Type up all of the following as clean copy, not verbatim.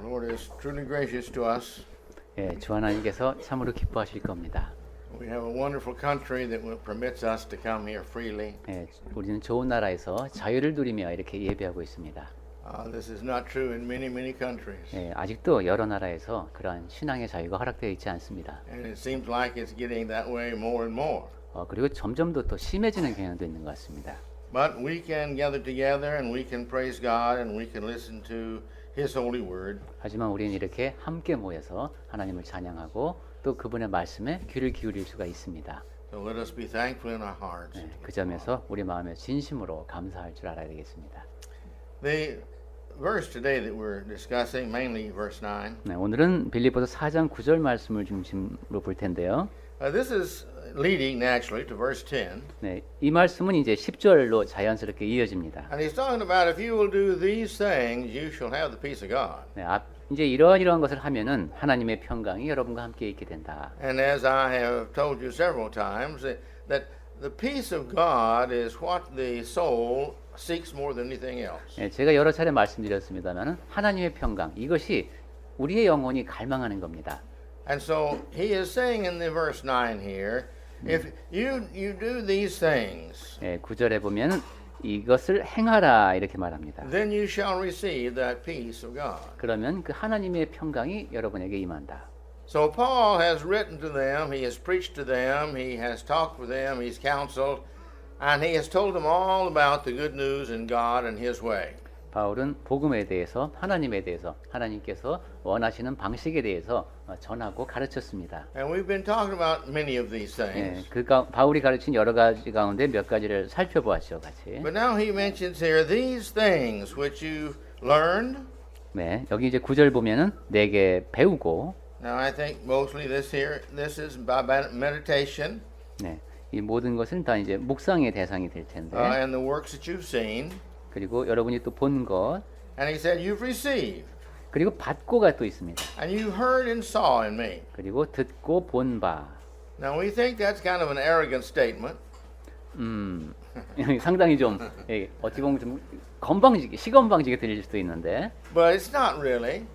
Lord is truly gracious to us. 예, 주 하나님께서 참으로 기뻐하실 겁니다. We have a wonderful country that permits us to come here freely. 예, 우리는 좋은 나라에서 자유를 누리며 이렇게 예배하고 있습니다. This is not true in many countries. 예, 아직도 여러 나라에서 그러한 신앙의 자유가 허락되어 있지 않습니다. And it seems like it's getting that way more and more. 그리고 점점 더 심해지는 경향도 있는 것 같습니다. But we can gather together and we can praise God and we can listen to His holy word. 하지만 우리는 이렇게 함께 모여서 하나님을 찬양하고 또 그분의 말씀에 귀를 기울일 수가 있습니다. So let us be thankful in our hearts. 예, 그 점에서 우리 마음에 진심으로 감사할 줄 알아야 되겠습니다. The verse today that we're discussing, mainly verse 9. 네, 오늘은 빌립보서 4장 9절 말씀을 중심으로 볼 텐데요. This is leading naturally to verse 10. 네, 이 말씀은 이제 10절로 자연스럽게 이어집니다. And he's talking about if you will do these things, you shall have the peace of God. 네, 이제 이러한 것을 하면은 하나님의 평강이 여러분과 함께 있게 된다. And as I have told you several times, that the peace of God is what the soul seeks more than anything else. 네, 제가 여러 차례 말씀드렸습니다만은 하나님의 평강 이것이 우리의 영혼이 갈망하는 겁니다. And so he is saying in the verse 9 here, if you do these things, 네, 9절에 보면은 이것을 행하라 이렇게 말합니다. then you shall receive that peace of God. 그러면 그 하나님의 평강이 여러분에게 임한다. So Paul has written to them, he has preached to them, he has talked with them, he's counseled, and he has told them all about the good news in God and his way. 바울은 복음에 대해서 하나님에 대해서 하나님께서 원하시는 방식에 대해서 전하고 가르쳤습니다. And we've been talking about many of these 예, things. 바울이 가르친 여러 가지 가운데 몇 가지를 살펴보았죠, 같이. But now he mentions here these things which you learned. 네, 여기 이제 9절 보면은 내게 배우고. Now I think mostly this is by meditation. 네, 이 모든 것은 다 이제 묵상의 대상이 될 텐데. And the works that you've seen. 그리고 여러분이 또 본 것. And he said you've received. 그리고 받고가 또 있습니다. And you heard and saw in me. 그리고 듣고 본 바. Now we think that's kind of an arrogant statement. 상당히 좀 어찌 보면 좀 건방지게 시건방지게 들릴 수도 있는데. But it's not really.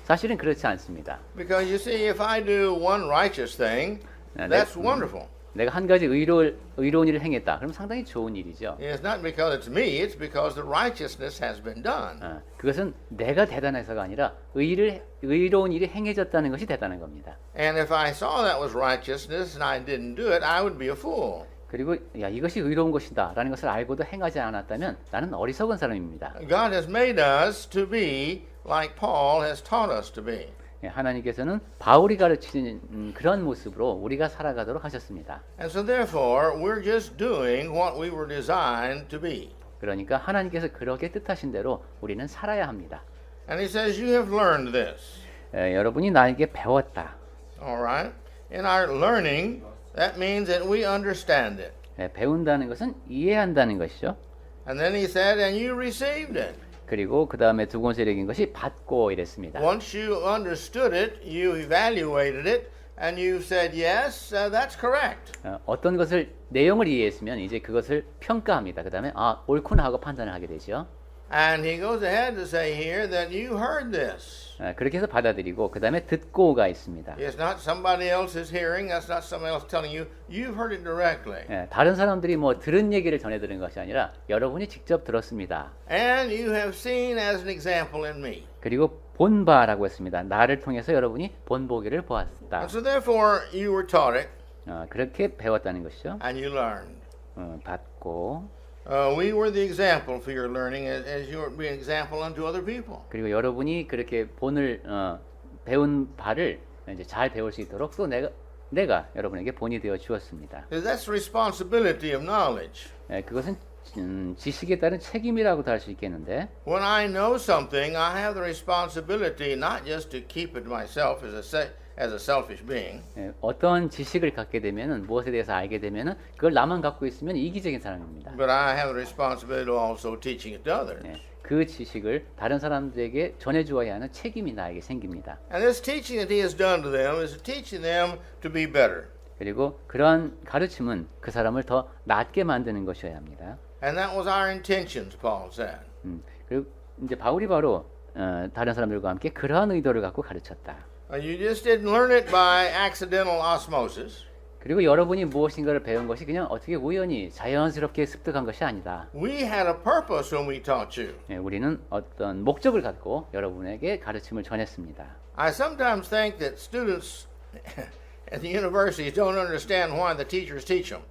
사실은 그렇지 않습니다. Because you see, if I do one righteous thing, that's wonderful. 내가 한 가지 의로운 일을 행했다. 그럼 상당히 좋은 일이죠. It's not because it's me, it's because the righteousness has been done. 그것은 내가 대단해서가 아니라 의로운 일이 행해졌다는 것이 대단한 겁니다. And if I saw that was righteousness and I didn't do it, I would be a fool. 그리고 야 이것이 의로운 것이다라는 것을 알고도 행하지 않았다면 나는 어리석은 사람입니다. God has made us to be like Paul has taught us to be. 하나님께서는 바울이 가르치는 그런 모습으로 우리가 살아가도록 하셨습니다. And so therefore, we're just doing what we were designed to be. 그러니까 하나님께서 그렇게 뜻하신 대로 우리는 살아야 합니다. And he says, you have learned this. 여러분이 나에게 배웠다. All right? In our learning, that means that we understand it. 배운다는 것은 이해한다는 것이죠. And then he said, and you received it. 그리고 그 다음에 두 번째 얘기인 것이 받고 이랬습니다. Once you understood it, you evaluated it, and you said, yes, that's correct. 어떤 것을 내용을 이해했으면 이제 그것을 평가합니다. 그 다음에 옳구나 하고 판단을 하게 되죠. And he goes ahead to say here that you heard this. 그렇게 해서 받아들이고 그 다음에 듣고가 있습니다. It's not somebody else's hearing. That's not somebody else telling you. You've heard it directly. 다른 사람들이 뭐 들은 얘기를 전해드리는 것이 아니라 여러분이 직접 들었습니다. And you have seen as an example in me. 그리고 본 바라고 했습니다. 나를 통해서 여러분이 본 보기를 보았다. And so therefore you were taught it. 그렇게 배웠다는 것이죠. And you learned. 받고. We were the example for your learning as you were being example unto other people. 그리고 여러분이 그렇게 배운 바를 이제 잘 배울 수 있도록 또 내가 여러분에게 본이 되어 주었습니다. That's the responsibility of knowledge. 그것은 지식에 따른 책임이라고도 할 수 있겠는데. When I know something, I have the responsibility not just to keep it to myself as a selfish being. 어떤 지식을 갖게 되면은 무엇에 대해서 알게 되면은 그걸 나만 갖고 있으면 이기적인 사람입니다. But I have the responsibility to also teaching it to others. 그 지식을 다른 사람들에게 전해 주어야 하는 책임이 나에게 생깁니다. And this teaching that he has done to them is teaching them to be better. 그리고 그러한 가르침은 그 사람을 더 낫게 만드는 것이어야 합니다. And that was our intentions, Paul said. 그리고 이제 바울이 바로 다른 사람들과 함께 그러한 의도를 갖고 가르쳤다. You just didn't learn it by accidental osmosis. 그리고 여러분이 무엇인가를 배운 것이 그냥 어떻게 우연히 자연스럽게 습득한 것이 아니다. We had a purpose when we taught you. 예, 우리는 어떤 목적을 갖고 여러분에게 가르침을 전했습니다. I sometimes think that students at the universities don't understand why the teachers teach them.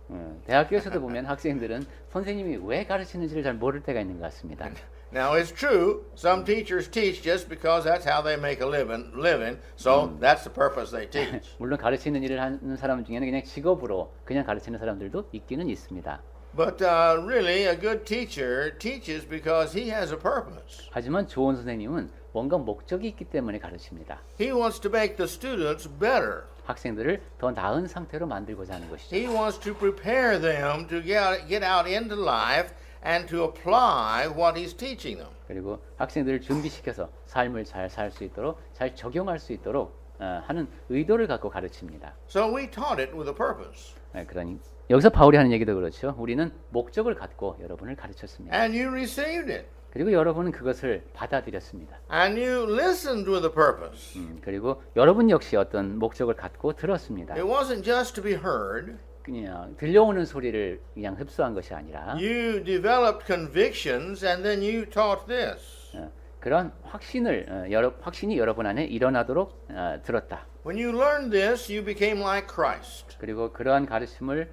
대학교에서도 보면 학생들은 선생님이 왜 가르치는지를 잘 모를 때가 있는 것 같습니다. Now it's true, some teachers teach just because that's how they make a living, so that's the purpose they teach. 물론 가르치는 일을 하는 사람 중에는 그냥 직업으로 그냥 가르치는 사람들도 있기는 있습니다. But really, a good teacher teaches because he has a purpose. 하지만 좋은 선생님은 뭔가 목적이 있기 때문에 가르칩니다. He wants to make the students better. 학생들을 더 나은 상태로 만들고자 하는 것이죠. He wants to prepare them to get out into life and to apply what he's teaching them. 그리고 학생들을 준비시켜서 삶을 잘 살 수 있도록 잘 적용할 수 있도록 하는 의도를 갖고 가르칩니다. So we taught it with a purpose. 그러니 여기서 바울이 하는 얘기도 그렇죠. 우리는 목적을 갖고 여러분을 가르쳤습니다. And you received it. 그리고 여러분은 그것을 받아들였습니다. And you listened with a purpose. 그리고 여러분 역시 어떤 목적을 갖고 들었습니다. It wasn't just to be heard. 그냥 들려오는 소리를 그냥 흡수한 것이 아니라 You developed convictions and then you taught this. 그런 확신이 여러분 안에 일어나도록 들었다. When you learned this, you became like Christ. 그리고 그러한 가르침을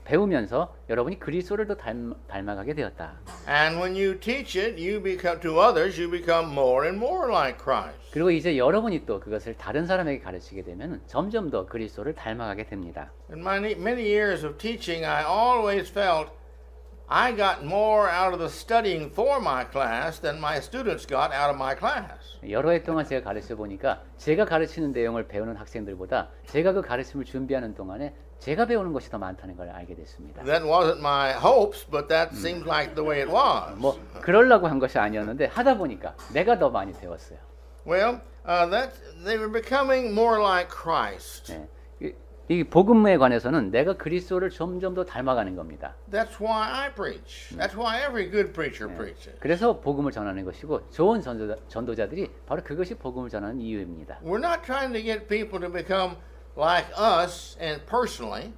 배우면서 여러분이 그리스도를 더 닮아가게 되었다. And when you teach it, you become to others, you become more and more like Christ. 그리고 이제 여러분이 또 그것을 다른 사람에게 가르치게 되면 점점 더 그리스도를 닮아가게 됩니다. In my many years of teaching, I always felt I got more out of the studying for my class than my students got out of my class. 여러 해 동안 제가 가르쳐 보니까 제가 가르치는 내용을 배우는 학생들보다 제가 그 가르침을 준비하는 동안에 제가 배우는 것이 더 많다는 걸 알게 됐습니다. That wasn't my hopes, but that seems like the way it was. 뭐 그러려고 한 것이 아니었는데 하다 보니까 내가 더 많이 배웠어요. Well, they were becoming more like Christ. 이 복음에 관해서는 내가 그리스도를 점점 더 닮아가는 겁니다. That's why I preach. That's why every good preacher preaches. 그래서 복음을 전하는 것이고 좋은 전도자들이 바로 그것이 복음을 전하는 이유입니다. We're not trying to get people to become like us and personally.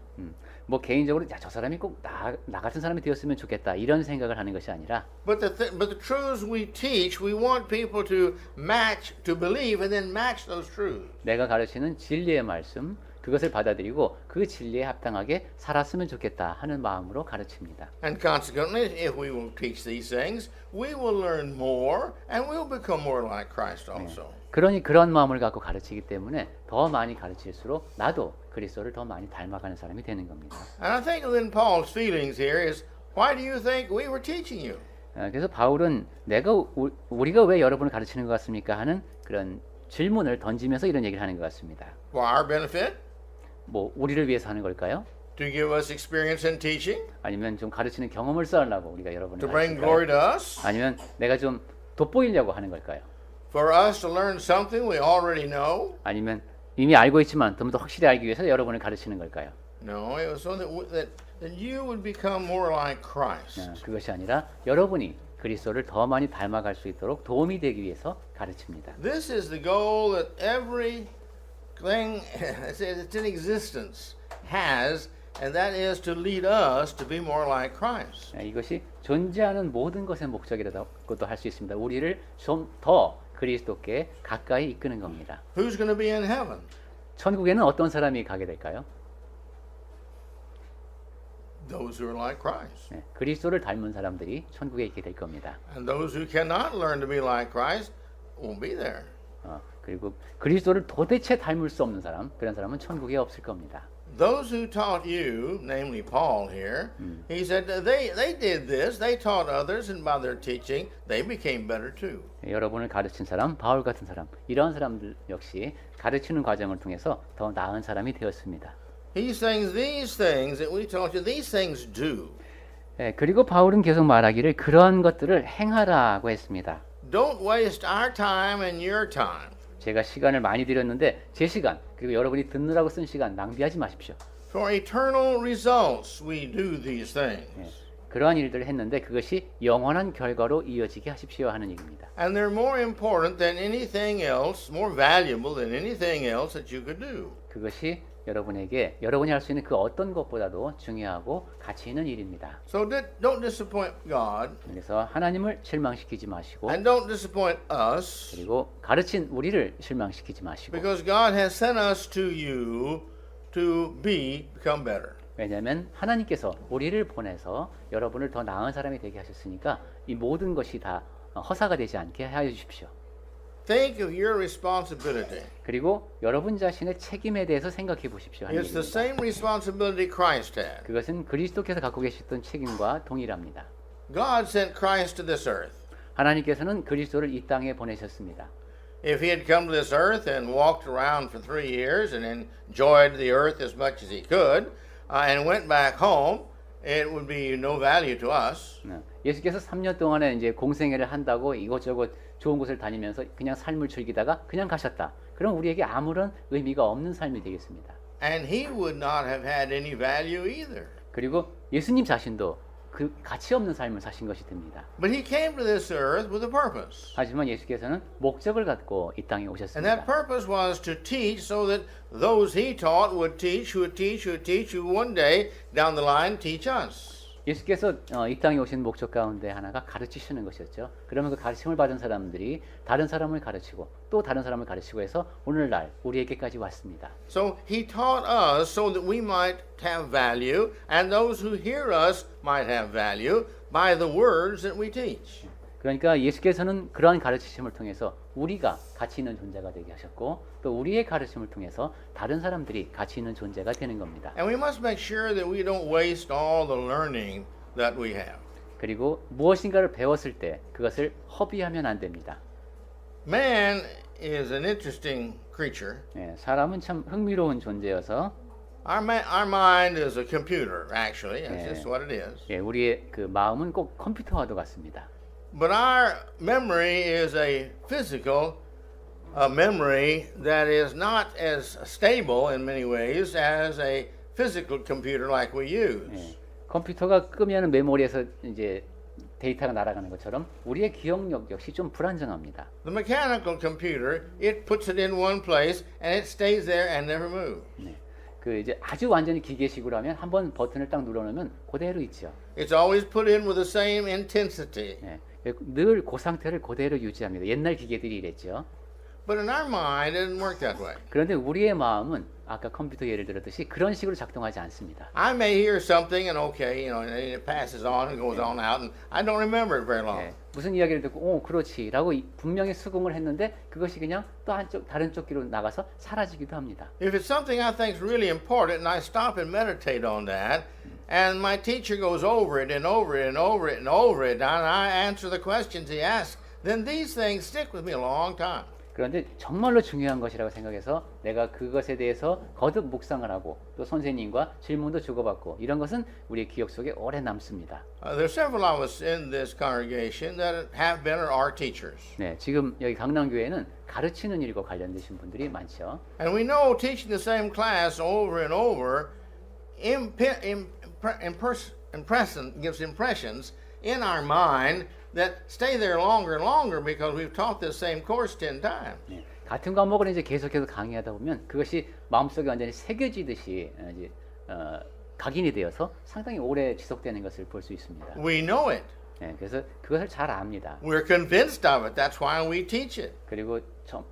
뭐 개인적으로 야, 저 사람이 꼭 나 같은 사람이 되었으면 좋겠다 이런 생각을 하는 것이 아니라 But the truths we teach, we want people to match, to believe and then match those truths. 내가 가르치는 진리의 말씀 그것을 받아들이고 그 진리에 합당하게 살았으면 좋겠다 하는 마음으로 가르칩니다. And consequently, if we will teach these things, we will learn more and we'll become more like Christ also. 그러니 그런 마음을 갖고 가르치기 때문에 더 많이 가르칠수록 나도 그리스도를 더 많이 닮아가는 사람이 되는 겁니다. And I think then Paul's feelings here is, why do you think we were teaching you? 그래서 바울은 우리가 왜 여러분을 가르치는 것 같습니까 하는 그런 질문을 던지면서 이런 얘기를 하는 것 같습니다. For our benefit? 뭐 우리를 위해서 하는 걸까요? To give us experience in teaching? 아니면 좀 가르치는 경험을 쌓으려고 우리가 여러분을 To bring glory to 가르칠까요? us? 아니면 내가 좀 돋보이려고 하는 걸까요? For us to learn something we already know? 아니면 이미 알고 있지만 좀 더 확실히 알기 위해서 여러분을 가르치는 걸까요? No, it was so that you would become more like Christ. 그것이 아니라 여러분이 그리스도를 더 많이 닮아갈 수 있도록 도움이 되기 위해서 가르칩니다. This is the goal that every thing that's in existence has, and that is to lead us to be more like Christ. 이것이 존재하는 모든 것의 목적이라고도 할 수 있습니다. 우리를 좀 더 그리스도께 가까이 이끄는 겁니다. Who's going to be in heaven? 천국에는 어떤 사람이 가게 될까요? Those who are like Christ. 그리스도를 닮은 사람들이 천국에 있게 될 겁니다. And those who cannot learn to be like Christ won't be there. 그리고 그리스도를 도대체 닮을 수 없는 사람, 그런 사람은 천국에 없을 겁니다. Those who taught you, namely Paul here, he said they did this, they taught others, and by their teaching, they became better too. 여러분을 가르친 사람, 바울 같은 사람, 이러한 사람들 역시 가르치는 과정을 통해서 더 나은 사람이 되었습니다. He's saying these things that we taught you, these things do. 그리고 바울은 계속 말하기를 그런 것들을 행하라고 했습니다. Don't waste our time and your time. 제가 시간을 많이 들였는데 제 시간 그리고 여러분이 듣느라고 쓴 시간 낭비하지 마십시오. For eternal results we do these things. 그러한 일들을 했는데 그것이 영원한 결과로 이어지게 하십시오 하는 얘기입니다. And they're more important than anything else, more valuable than anything else that you could do. 그것이 여러분에게 여러분이 할 수 있는 그 어떤 것보다도 중요하고 가치 있는 일입니다. So don't disappoint God 그래서 하나님을 실망시키지 마시고 and don't disappoint us 그리고 가르친 우리를 실망시키지 마시고 because God has sent us to you to become better. 왜냐하면 하나님께서 우리를 보내서 여러분을 더 나은 사람이 되게 하셨으니까 이 모든 것이 다 허사가 되지 않게 하여 주십시오. Think of your responsibility. 그리고 여러분 자신의 책임에 대해서 생각해 보십시오. 하는 It's the 얘기입니다. same responsibility Christ had. 그것은 그리스도께서 갖고 계셨던 책임과 동일합니다. God sent Christ to this earth. 하나님께서는 그리스도를 이 땅에 보내셨습니다. If he had come to this earth and walked around for 3 years and enjoyed the earth as much as he could and went back home, it would be no value to us. 예수께서 3년 동안에 이제 공생애를 한다고 이것저것 좋은 곳을 다니면서 그냥 삶을 즐기다가 그냥 가셨다. 그럼 우리에게 아무런 의미가 없는 삶이 되겠습니다. And he would not have had any value either. 그리고 예수님 자신도 그 가치 없는 삶을 사신 것이 됩니다. But he came to this earth with a purpose. 하지만 예수께서는 목적을 갖고 이 땅에 And 오셨습니다. that purpose was to teach so that those he taught would teach, who would teach, who would teach, who one day down the line teach us. 예수께서 이 땅에 오신 목적 가운데 하나가 가르치시는 것이었죠. 그러면 그 가르침을 받은 사람들이 다른 사람을 가르치고 또 다른 사람을 가르치고 해서 오늘날 우리에게까지 왔습니다. So he taught us so that we might have value and those who hear us might have value by the words that we teach. 그러니까 예수께서는 그러한 가르치심을 통해서 우리가 가치 있는 존재가 되게 하셨고 또 우리의 가르침을 통해서 다른 사람들이 가치 있는 존재가 되는 겁니다. And we must make sure that we don't waste all the learning that we have. 그리고 무엇인가를 배웠을 때 그것을 허비하면 안 됩니다. Man is an interesting creature. 예, 사람은 참 흥미로운 존재여서 Our mind is a computer, actually. That's Yeah. just what it is. 예, 우리의 그 마음은 꼭 컴퓨터와도 같습니다. But our memory is a physical memory that is not as stable in many ways as a physical computer like we use. 예, 컴퓨터가 끄면 메모리에서 이제 데이터가 날아가는 것처럼 우리의 기억력 역시 좀 불안정합니다. The mechanical computer, it puts it in one place and it stays there and never moves. 네. 그 이제 아주 완전히 기계식으로 하면 한번 버튼을 딱 눌러놓으면 그대로 있죠. It's always put in with the same intensity. 예, 늘 그 상태를 그대로 유지합니다. 옛날 기계들이 이랬죠. But in our mind, it doesn't work that way. 그런데 우리의 마음은 아까 컴퓨터 예를 들었듯이 그런 식으로 작동하지 않습니다. I may hear something and okay, and it passes on and goes on out, and I don't remember it very long. 예, 무슨 이야기를 듣고 그렇지라고 분명히 수긍을 했는데 그것이 그냥 또 한쪽 다른 쪽 길로 나가서 사라지기도 합니다. If it's something I think is really important and I stop and meditate on that, and my teacher goes over it and over it and over it and over it, and I answer the questions he asks, then these things stick with me a long time. 그런데 정말로 중요한 것이라고 생각해서 내가 그것에 대해서 거듭 묵상을 하고 또 선생님과 질문도 주고받고 이런 것은 우리의 기억 속에 오래 남습니다. There are several of us in this congregation that have been or are teachers. 네, 지금 여기 강남교회는 가르치는 일과 관련되신 분들이 많죠. And we know teaching the same class over and over gives impressions in our mind that stay there longer and longer because we've taught this same course 10 times. 네, 같은 과목을 이제 계속해서 강의하다 보면 그것이 마음속에 완전히 새겨지듯이 이제 각인이 되어서 상당히 오래 지속되는 것을 볼 수 있습니다. We know it. 네, 그래서 그것을 잘 압니다. We're convinced of it. That's why we teach it. 그리고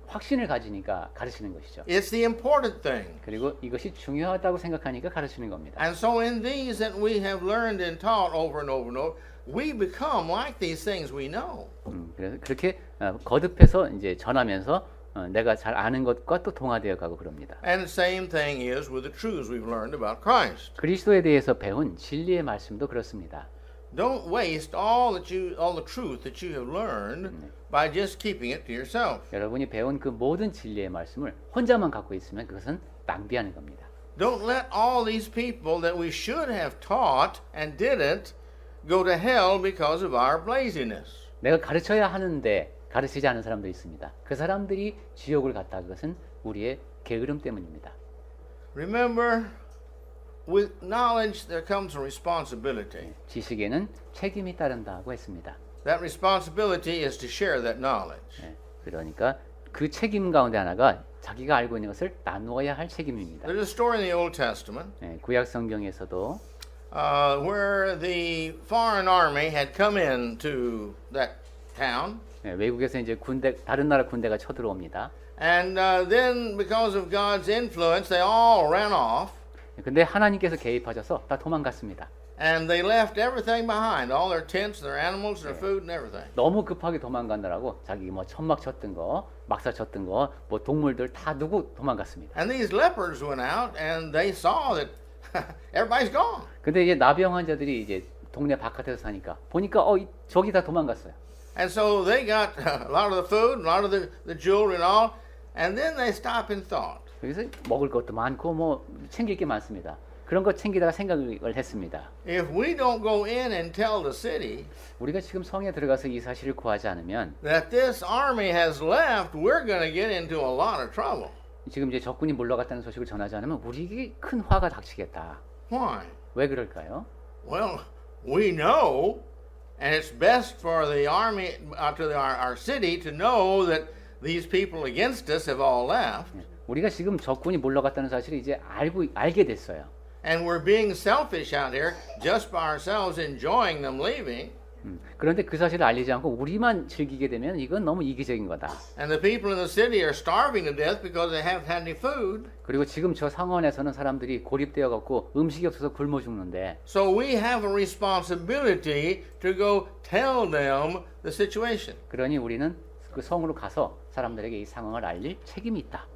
확신을 가지니까 가르치는 것이죠. It's the important thing. 그리고 이것이 중요하다고 생각하니까 가르치는 겁니다. And so in these that we have learned and taught over and over and over, we become like these things we know. 그래서 그렇게 거듭해서 이제 전하면서 내가 잘 아는 것과 또 동화되어 가고 그럽니다. And the same thing is with the truths we've learned about Christ. 그리스도에 대해서 배운 진리의 말씀도 그렇습니다. Don't waste all the truth that you have learned by just keeping it to yourself. 여러분이 배운 그 모든 진리의 말씀을 혼자만 갖고 있으면 그것은 낭비하는 겁니다. Don't let all these people that we should have taught and didn't go to hell because of our laziness. 내가 가르쳐야 하는데 가르치지 않은 사람도 있습니다. 그 사람들이 지옥을 갔다 그것은 우리의 게으름 때문입니다. Remember, with knowledge there comes a responsibility. 지식에는 책임이 따른다고 했습니다. That responsibility is to share that knowledge. 예, 그러니까 그 책임 가운데 하나가 자기가 알고 있는 것을 나누어야 할 책임입니다. There's a story in the Old Testament 예, 구약 성경에서도 where the foreign army had come into that town, 예, 외국에서 이제 다른 나라 군대가 쳐들어옵니다. and then because of God's influence, they all ran off, 근데 하나님께서 개입하셔서 다 도망갔습니다. and they left everything behind, all their tents, their animals, their food, and everything. 너무 급하게 도망가느라고 자기 뭐 천막 쳤던 거, 막사 쳤던 거, 뭐 동물들 다 두고 도망갔습니다. And these lepers went out, and they saw that everybody's gone. 근데 이제 나병 환자들이 이제 동네 바깥에서 사니까 보니까 저기 다 도망갔어요. And so they got a lot of the food, a lot of the jewelry and all, and then they stopped and thought. 여기서 먹을 것도 많고 뭐 챙길 게 많습니다. 그런 거 챙기다가 생각을 했습니다. If we don't go in and tell the city 우리가 지금 성에 들어가서 이 사실을 구하지 않으면 that this army has left, we're going to get into a lot of trouble. 지금 이제 적군이 물러갔다는 소식을 전하지 않으면 우리에게 큰 화가 닥치겠다. Why? 왜 그럴까요? Well, we know, and it's best for the army, our city, to know that these people against us have all left, 우리가 지금 적군이 물러갔다는 사실을 이제 알게 됐어요. and we're being selfish out here just by ourselves enjoying them leaving. 그런데 그 사실을 알리지 않고 우리만 즐기게 되면 이건 너무 이기적인 거다. And the people in the city are starving to death because they haven't had any food. 그리고 지금 저 상원에서는 사람들이 고립되어 갖고 음식이 없어서 굶어 죽는데 So we have a responsibility to go tell them the situation. 그러니 우리는 그 성으로 가서 사람들에게 이 상황을 알릴 책임이 있다.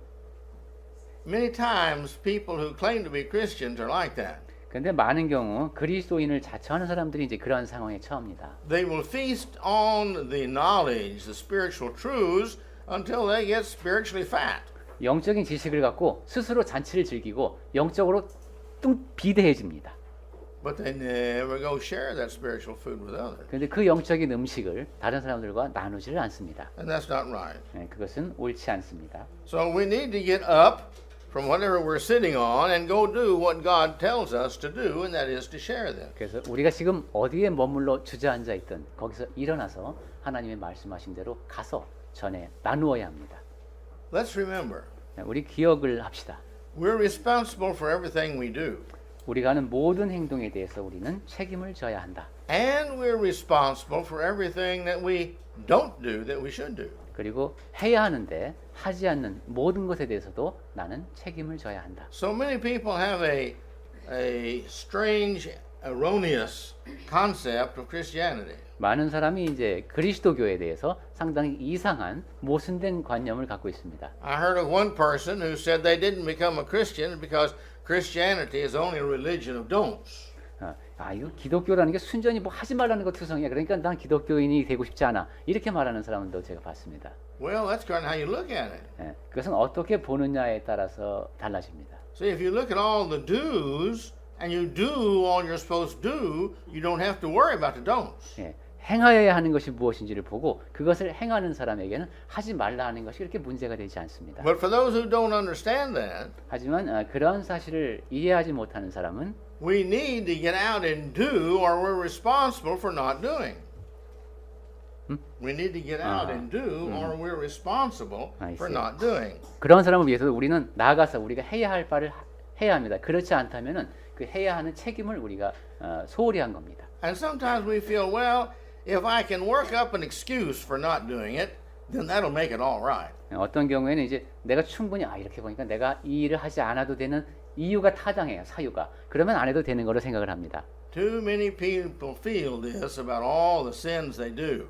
Many times people who claim to be Christians are like that. 그런데 많은 경우 그리스도인을 자처하는 사람들이 이제 그러한 상황에 처합니다. They will feast on the knowledge, the spiritual truths until they get spiritually fat. 영적인 지식을 갖고 스스로 잔치를 즐기고 영적으로 비대해집니다. But they never go share that spiritual food with others. 그런데 그 영적인 음식을 다른 사람들과 나누지를 않습니다. And that's not right. 그것은 옳지 않습니다. So we need to get up from whatever we're sitting on and go do what God tells us to do, and that is to share them. 그래서 우리가 지금 어디에 머물러 주저앉아 있든 거기서 일어나서 하나님의 말씀하신 대로 가서 전해 나누어야 합니다. Let's remember, 우리 기억을 합시다. we're responsible for everything we do. 우리가 하는 모든 행동에 대해서 우리는 책임을 져야 한다. And we're responsible for everything that we don't do that we should do. 그리고 해야 하는데 하지 않는 모든 것에 대해서도 나는 책임을 져야 한다. So many people have a strange, erroneous concept of Christianity. 많은 사람이 이제 그리스도교에 대해서 상당히 이상한 모순된 관념을 갖고 있습니다. I heard of one person who said they didn't become a Christian because Christianity is only a religion of don'ts. 이거 기독교라는 게 순전히 뭐 하지 말라는 거 투성이야. 그러니까 난 기독교인이 되고 싶지 않아. 이렇게 말하는 사람도 제가 봤습니다. Well, that's kind of how you look at it. 그것은 어떻게 보느냐에 따라서 달라집니다. See, if you look at all the do's and you do all you're supposed to do, you don't have to worry about the don'ts. 행하여야 하는 것이 무엇인지를 보고 그것을 행하는 사람에게는 하지 말라 하는 것이 그렇게 문제가 되지 않습니다. But for those who don't understand that, 하지만 그런 사실을 이해하지 못하는 사람은 we need to get out and do, or we're responsible for not doing. We need to get out and do, or we're responsible I for see. not doing. 그런 사람을 위해서 우리는 나아가서 우리가 해야 할 바를 해야 합니다. 그렇지 않다면은 그 해야 하는 책임을 우리가 소홀히 한 겁니다. And sometimes we feel, well, if I can work up an excuse for not doing it, then that'll make it all right. 어떤 경우에는 이제 내가 충분히 이렇게 보니까 내가 이 일을 하지 않아도 되는 이유가 타당해요. 사유가. 그러면 안 해도 되는 거로 생각을 합니다. Too many people feel this about all the sins they do.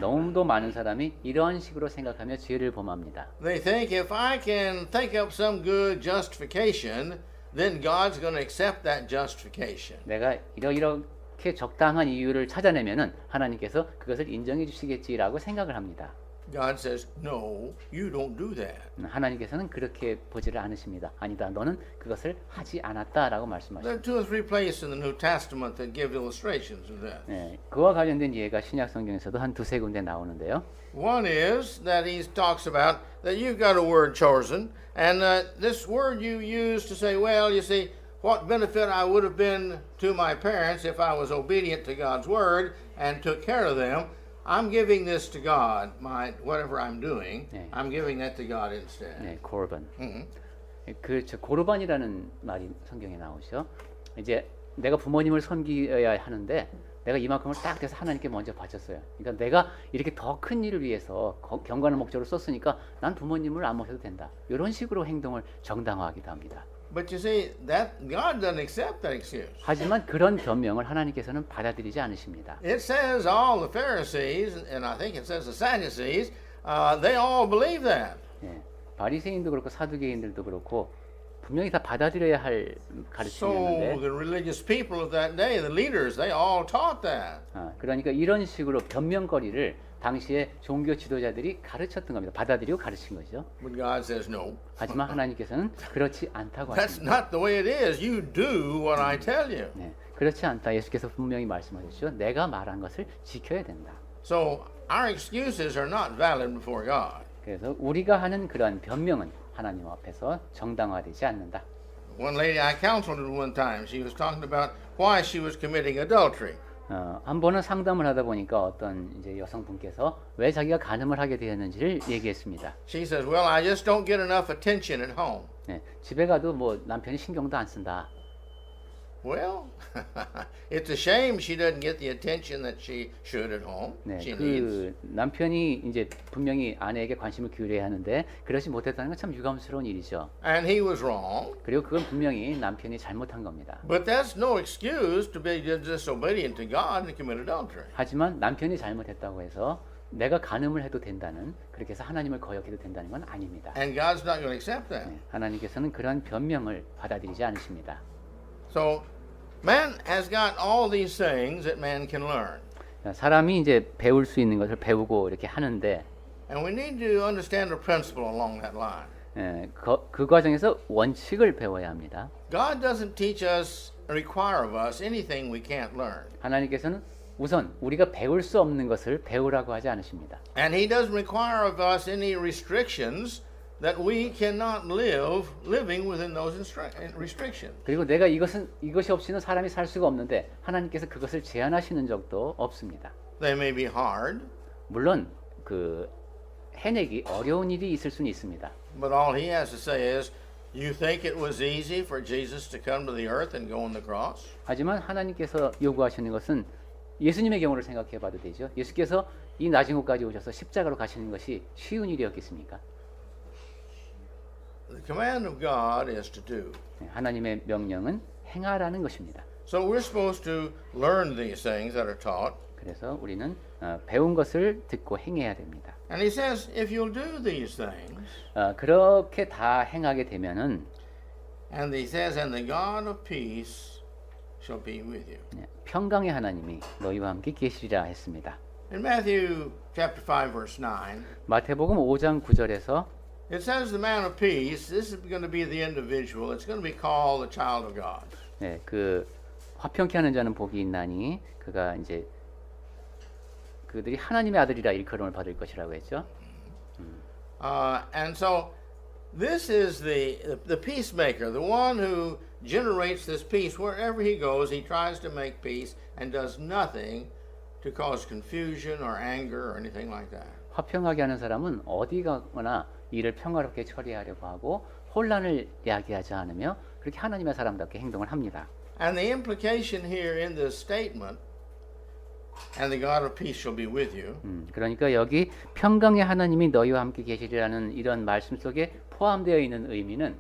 너무도 많은 사람이 이런 식으로 생각하며 죄를 범합니다. They think if I can think up some good justification, then God's going to accept that justification. 내가 이렇게 적당한 이유를 찾아내면은 하나님께서 그것을 인정해 주시겠지라고 생각을 합니다. God says, no, you don't do that. 하나님께서는 그렇게 보지를 않으십니다. 아니다, 너는 그것을 하지 않았다라고 There 말씀하십니다. are 2 or 3 places in the New Testament that give illustrations of that. 그와 관련된 예가 신약 성경에서도 한 두세 군데 나오는데요. One is that he talks about that you've got a word chosen, and this word you use to say, well, you see, what benefit I would have been to my parents if I was obedient to God's word and took care of them. I'm giving this to God. Whatever I'm doing, 네. I'm giving that to God instead. 네, 고르반. Mhm. 그렇죠. 고르반이라는 말이 성경에 나오죠. 이제 내가 부모님을 섬기어야 하는데 내가 이만큼을 딱 돼서 하나님께 먼저 바쳤어요. 그러니까 내가 이렇게 더 큰 일을 위해서 경건한 목적으로 썼으니까 난 부모님을 안 모셔도 된다. 이런 식으로 행동을 정당화하기도 합니다. But you see, that God doesn't accept that excuse. 하지만 그런 변명을 하나님께서는 받아들이지 않으십니다. It says all the Pharisees, and I think it says the Sadducees, they all believe that. 예, 바리새인도 그렇고 사두개인들도 그렇고 분명히 다 받아들여야 할 So 가르침이었는데 the religious people of that day, the leaders, they all taught that. 그러니까 이런 식으로 변명거리를 당시에 종교 지도자들이 가르쳤던 겁니다. 받아들이고 가르친 거죠. But God says no. 하지만 하나님께서는 그렇지 않다고 That's 하십니다. not the way it is. You do what I tell you. 네, 그렇지 않다. 예수께서 분명히 말씀하셨죠. 내가 말한 것을 지켜야 된다. So our excuses are not valid before God. 그래서 우리가 하는 그러한 변명은 하나님 앞에서 정당화되지 않는다. One lady I counseled at one time, she was talking about why she was committing adultery. 한 번은 상담을 하다 보니까 어떤 이제 여성분께서 왜 자기가 간음을 하게 되었는지를 얘기했습니다. She says, "Well, I just don't get enough attention at home." 네, 집에 가도 뭐 남편이 신경도 안 쓴다. Well, it's a shame she doesn't get the attention that she should at home. 네, She needs. 그 남편이 이제 분명히 아내에게 관심을 기울여야 하는데 그러지 못했다는 건 참 유감스러운 일이죠. And he was wrong. 그리고 그건 분명히 남편이 잘못한 겁니다. But that's no excuse to be disobedient to God and commit adultery. 하지만 남편이 잘못했다고 해서 내가 간음을 해도 된다는 그렇게 해서 하나님을 거역해도 된다는 건 아닙니다. And God's not going to accept that. 네, 하나님께서는 그러한 변명을 받아들이지 않으십니다. So, man has got all these things that man can learn. 사람이 이제 배울 수 있는 것을 배우고 이렇게 하는데 And we need to understand the principle along that line. 그 과정에서 원칙을 배워야 합니다. God doesn't teach us, require of us anything we can't learn. 하나님께서는 우선 우리가 배울 수 없는 것을 배우라고 하지 않으십니다. And He doesn't require of us any restrictions that we cannot living within those restrictions. 그리고 내가 이것이 없이는 사람이 살 수가 없는데 하나님께서 그것을 제한하시는 적도 없습니다. They may be hard, 물론 그 해내기 어려운 일이 있을 수는 있습니다. but all He has to say is, "You think it was easy for Jesus to come to the earth and go on the cross?" 하지만 하나님께서 요구하시는 것은 예수님의 경우를 생각해 봐도 되죠. 예수께서 이 낮은 곳까지 오셔서 십자가로 가시는 것이 쉬운 일이었겠습니까? The command of God is to do. 하나님의 명령은 행하라는 것입니다. So we're supposed to learn these things that are taught. 그래서 우리는 배운 것을 듣고 행해야 됩니다. And He says, if you'll do these things, 그렇게 다 행하게 되면은 and He says, and the God of peace shall be with you. 평강의 하나님이 너희와 함께 계시리라 했습니다. In Matthew chapter 5 verse 9, 마태복음 5장 9절에서 it says the man of peace, this is going to be the individual, it's going to be called the child of God. 네, 그 화평케 하는 자는 복이 있나니 그가 이제 그들이 하나님의 아들이라 일컬음을 받을 것이라고 했죠. And so this is the peacemaker, the one who generates this peace. Wherever he goes, he tries to make peace and does nothing to cause confusion or anger or anything like that. 화평하게 하는 사람은 어디 가거나 일을 평화롭게 처리하려고 하고 혼란을 야기하지 않으며 그렇게 하나님의 사람답게 행동을 합니다. And the implication here in this statement, and the God of peace shall be with you, 그러니까 여기 평강의 하나님이 너희와 함께 계시리라는 이런 말씀 속에 포함되어 있는 의미는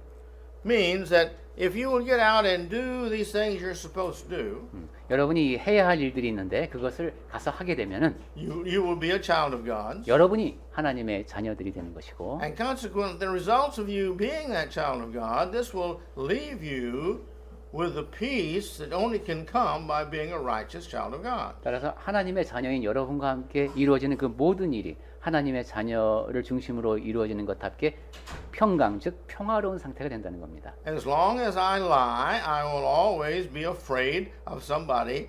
means that if you will get out and do these things you're supposed to do, 여러분이 해야 할 일들이 있는데 그것을 가서 하게 되면은 you will be a child of God. 여러분이 하나님의 자녀들이 되는 것이고 And consequently, the results of you being that child of God, this will leave you with the peace that only can come by being a righteous child of God. 따라서 하나님의 자녀인 여러분과 함께 이루어지는 그 모든 일이 하나님의 자녀를 중심으로 이루어지는 것답게 평강, 즉 평화로운 상태가 된다는 겁니다. As long as I lie, I will always be afraid of somebody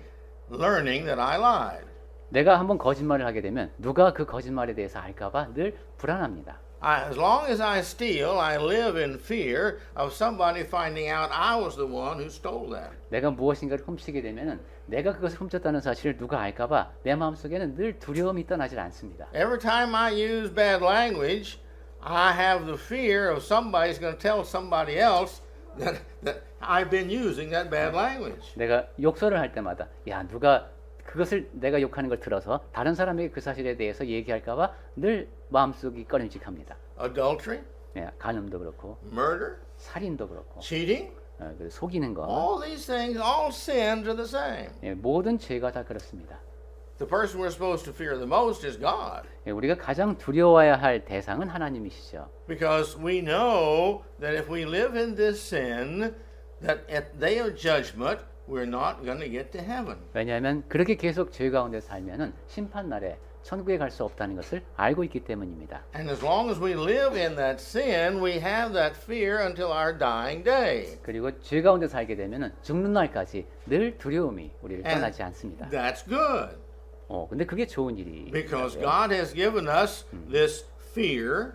learning that I lied. 내가 한번 거짓말을 하게 되면 누가 그 거짓말에 대해서 알까 봐 늘 불안합니다. As long as I steal, I live in fear of somebody finding out I was the one who stole that. 내가 무엇인가를 훔치게 되면은 내가 그것을 훔쳤다는 사실을 누가 알까봐 내 마음속에는 늘 두려움이 떠나질 않습니다. Every time I use bad language, I have the fear of somebody's going to tell somebody else that I've been using that bad language. 내가 욕설을 할 때마다 야 누가 그것을 내가 욕하는 걸 들어서 다른 사람에게 그 사실에 대해서 얘기할까봐 늘 마음속이 꺼림직합니다. Adultery, 예, 간음도 그렇고 murder, 살인도 그렇고 cheating, 그 속이는 거 all these things, all sins are the same. 예, 모든 죄가 다 그렇습니다. The person we're supposed to fear the most is God. 예, 우리가 가장 두려워해야 할 대상은 하나님이시죠. Because we know that if we live in this sin, that at the day of judgment, we're not going to get to heaven. 왜냐하면 그렇게 계속 죄 가운데 살면은 심판 날에 천국에 갈 수 없다는 것을 알고 있기 때문입니다. And as long as we live in that sin, we have that fear until our dying day. 그리고 죄 가운데 살게 되면은 죽는 날까지 늘 두려움이 우리를 And 떠나지 않습니다. that's good. 근데 그게 좋은 일이. Because God has given us this fear.